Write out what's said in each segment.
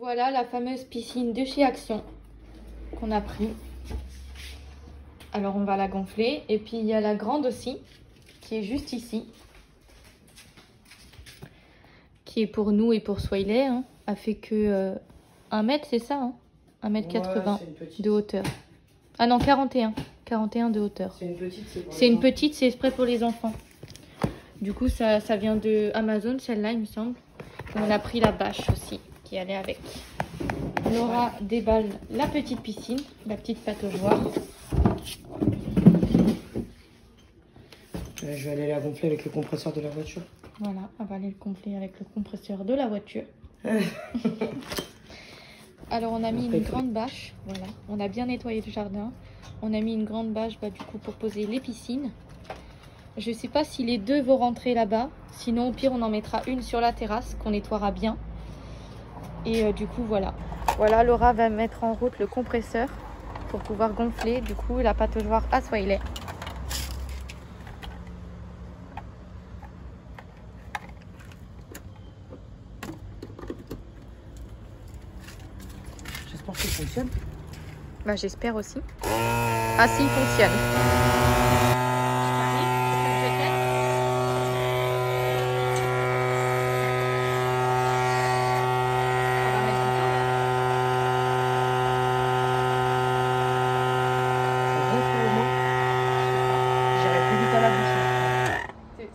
Voilà la fameuse piscine de chez Action qu'on a pris. Alors on va la gonfler. Et puis il y a la grande aussi, qui est juste ici. Qui est pour nous et pour Swiley. Hein. Elle fait que 1 mètre, c'est ça, hein, 1m80 de hauteur. Ah non, 41. 41 de hauteur. C'est une petite, c'est une petite, c'est exprès pour les enfants. Du coup, ça vient de Amazon, celle-là, il me semble. Et on a pris la bâche aussi, qui allait avec. Laura déballe la petite piscine, la petite pataugeoire. Je vais aller la gonfler avec le compresseur de la voiture. Voilà, on va aller le gonfler avec le compresseur de la voiture. Alors, on a mis une grande bâche. Voilà, on a bien nettoyé le jardin. On a mis une grande bâche du coup pour poser les piscines. Je ne sais pas si les deux vont rentrer là-bas. Sinon, au pire, on en mettra une sur la terrasse qu'on nettoiera bien. Et du coup, voilà. Voilà, Laura va mettre en route le compresseur pour pouvoir gonfler du coup la pataugeoire à Swiley. J'espère que ça fonctionne. Bah, j'espère aussi. Ah si, il fonctionne.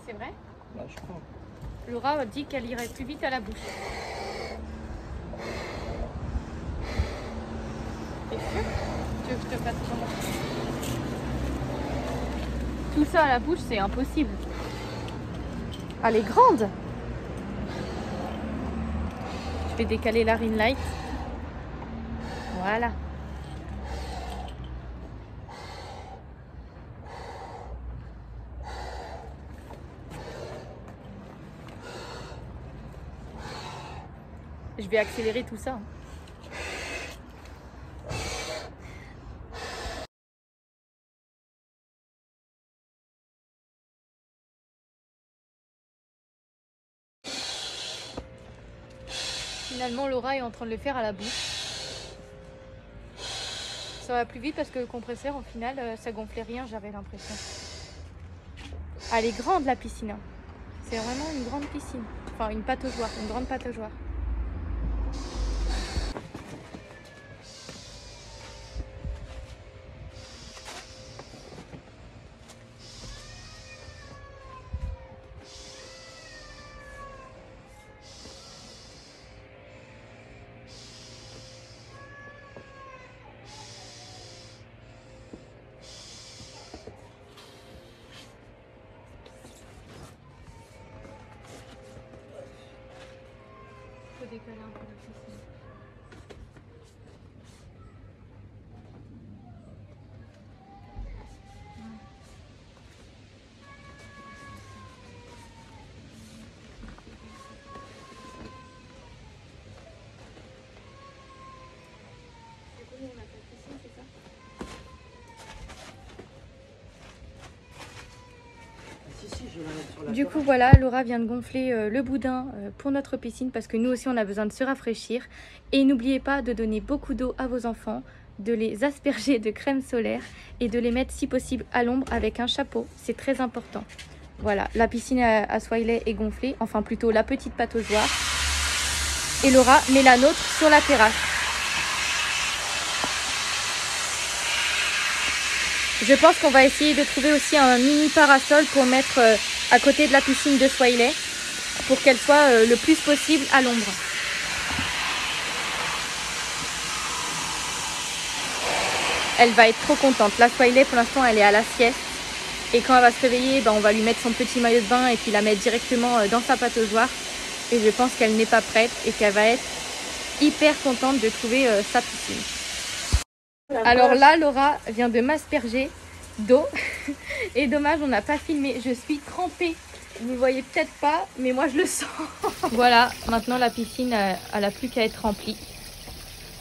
C'est vrai? Bah, je crois. Laura dit qu'elle irait plus vite à la bouche. T'es sûr? Tu veux que je te fasse comment? Tout ça à la bouche, c'est impossible. Elle est grande. Je vais décaler la ring light. Voilà. Je vais accélérer tout ça. Finalement, Laura est en train de le faire à la bouche. Ça va plus vite parce que le compresseur, au final, ça gonflait rien, j'avais l'impression. Elle est grande, la piscine. C'est vraiment une grande piscine. Enfin, une pataugeoire, une grande pataugeoire. Faut décaler un peu la piscine. Du coup voilà, Laura vient de gonfler le boudin pour notre piscine parce que nous aussi on a besoin de se rafraîchir. Et n'oubliez pas de donner beaucoup d'eau à vos enfants, de les asperger de crème solaire et de les mettre si possible à l'ombre avec un chapeau, c'est très important. Voilà, la piscine à Swiley est gonflée, enfin plutôt la petite pataugeoire. Et Laura met la nôtre sur la terrasse. Je pense qu'on va essayer de trouver aussi un mini parasol pour mettre à côté de la piscine de Swiley pour qu'elle soit le plus possible à l'ombre. Elle va être trop contente. La Swiley pour l'instant elle est à la sieste et quand elle va se réveiller, on va lui mettre son petit maillot de bain et puis la mettre directement dans sa pataugeoire. Et je pense qu'elle n'est pas prête et qu'elle va être hyper contente de trouver sa piscine. Alors là, Laura vient de m'asperger d'eau. Et dommage, on n'a pas filmé. Je suis trempée. Vous ne voyez peut-être pas, mais moi je le sens. Voilà, maintenant la piscine, elle n'a plus qu'à être remplie.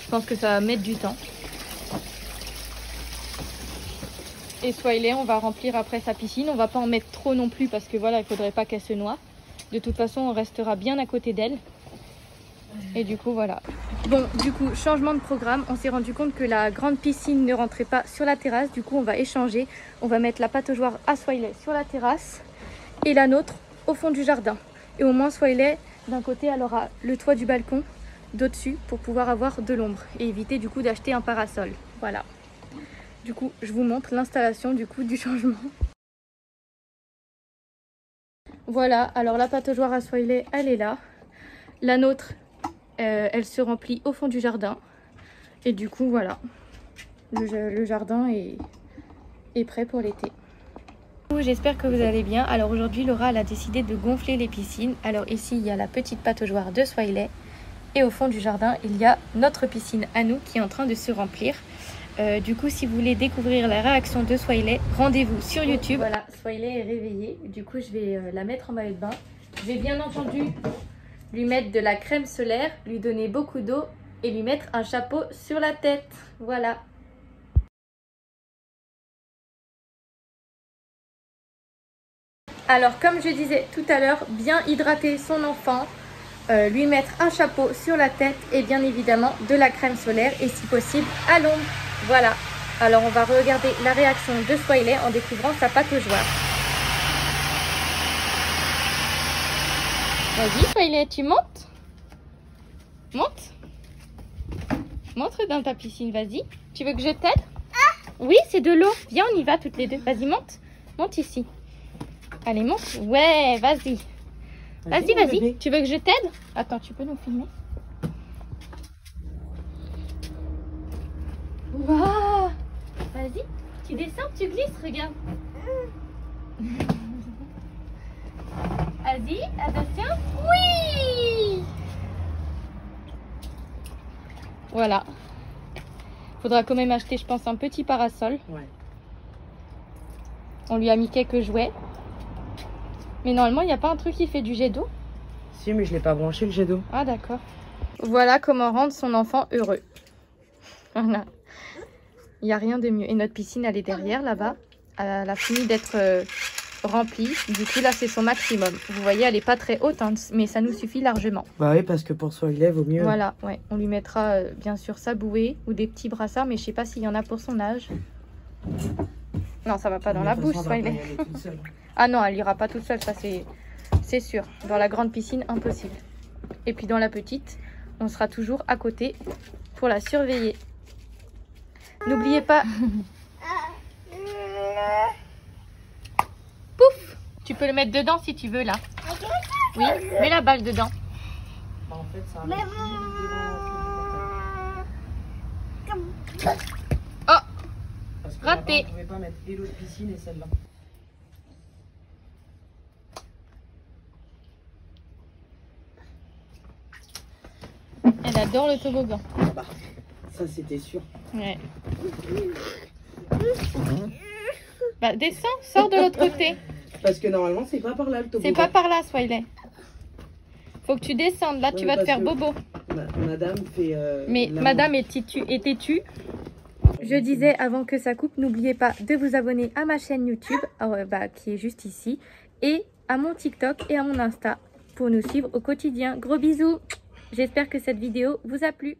Je pense que ça va mettre du temps. Et Swiley, on va remplir après sa piscine. On va pas en mettre trop non plus parce que voilà, il faudrait pas qu'elle se noie. De toute façon, on restera bien à côté d'elle. Et du coup, voilà. Bon, du coup, changement de programme. On s'est rendu compte que la grande piscine ne rentrait pas sur la terrasse. Du coup, on va échanger. On va mettre la pataugeoire à Swiley sur la terrasse et la nôtre au fond du jardin. Et au moins, Swiley, d'un côté, elle aura le toit du balcon d'au-dessus pour pouvoir avoir de l'ombre et éviter du coup d'acheter un parasol. Voilà. Du coup, je vous montre l'installation du coup du changement. Voilà, alors la pataugeoire à Swiley, elle est là. La nôtre, elle se remplit au fond du jardin. Et du coup, voilà. Le jardin est prêt pour l'été. J'espère que vous allez bien. Alors aujourd'hui, Laura elle a décidé de gonfler les piscines. Alors ici, il y a la petite pataugeoire de Swiley. Et au fond du jardin, il y a notre piscine à nous qui est en train de se remplir. Du coup, si vous voulez découvrir la réaction de Swiley, rendez-vous sur YouTube. Voilà, Swiley est réveillée. Du coup, je vais la mettre en maillot de bain. Je vais bien entendu lui mettre de la crème solaire, lui donner beaucoup d'eau et lui mettre un chapeau sur la tête. Voilà. Alors, comme je disais tout à l'heure, bien hydrater son enfant, lui mettre un chapeau sur la tête et bien évidemment de la crème solaire et si possible à l'ombre. Voilà. Alors, on va regarder la réaction de Swiley en découvrant sa pataugeoire. Vas-y Swiley, tu montes? Monte. Montre dans ta piscine, vas-y. Tu veux que je t'aide? Oui, c'est de l'eau. Viens, on y va toutes les deux. Vas-y, monte. Monte ici. Allez, monte. Ouais, vas-y. Vas-y, vas-y. Tu veux que je t'aide? Attends, tu peux nous filmer? Waouh! Vas-y. Tu descends, tu glisses, regarde. Vas-y, attention. Oui! Voilà. Faudra quand même acheter, je pense, un petit parasol. Ouais. On lui a mis quelques jouets. Mais normalement, il n'y a pas un truc qui fait du jet d'eau? Si, mais je l'ai pas branché le jet d'eau. Ah, d'accord. Voilà comment rendre son enfant heureux. Voilà. Il n'y a rien de mieux. Et notre piscine, elle est derrière, là-bas. Elle a fini d'être remplie. Du coup, là, c'est son maximum. Vous voyez, elle n'est pas très haute, hein, mais ça nous suffit largement. Bah oui, parce que pour Swiley, vaut mieux. Voilà, ouais. On lui mettra, bien sûr, sa bouée ou des petits brassards, mais je sais pas s'il y en a pour son âge. Non, ça va pas dans la bouche, Swiley. Ah non, elle ira pas toute seule, ça c'est sûr. Dans la grande piscine, impossible. Et puis dans la petite, on sera toujours à côté pour la surveiller. N'oubliez pas... Pouf! Tu peux le mettre dedans si tu veux, là. Oui, mets la balle dedans. Bah, en fait, ça Oh! Parce que Raté. on pouvait pas mettre et l'autre piscine et celle-là. Elle adore le toboggan. Bah, ça c'était sûr. Ouais. Bah descends, sors de l'autre côté. Parce que normalement c'est pas par là le toboggan. C'est pas par là, Swiley. Faut que tu descendes, là tu vas te faire bobo. Madame fait... Mais madame est têtue. Je disais avant que ça coupe, n'oubliez pas de vous abonner à ma chaîne YouTube, qui est juste ici, et à mon TikTok et à mon Insta pour nous suivre au quotidien. Gros bisous. J'espère que cette vidéo vous a plu.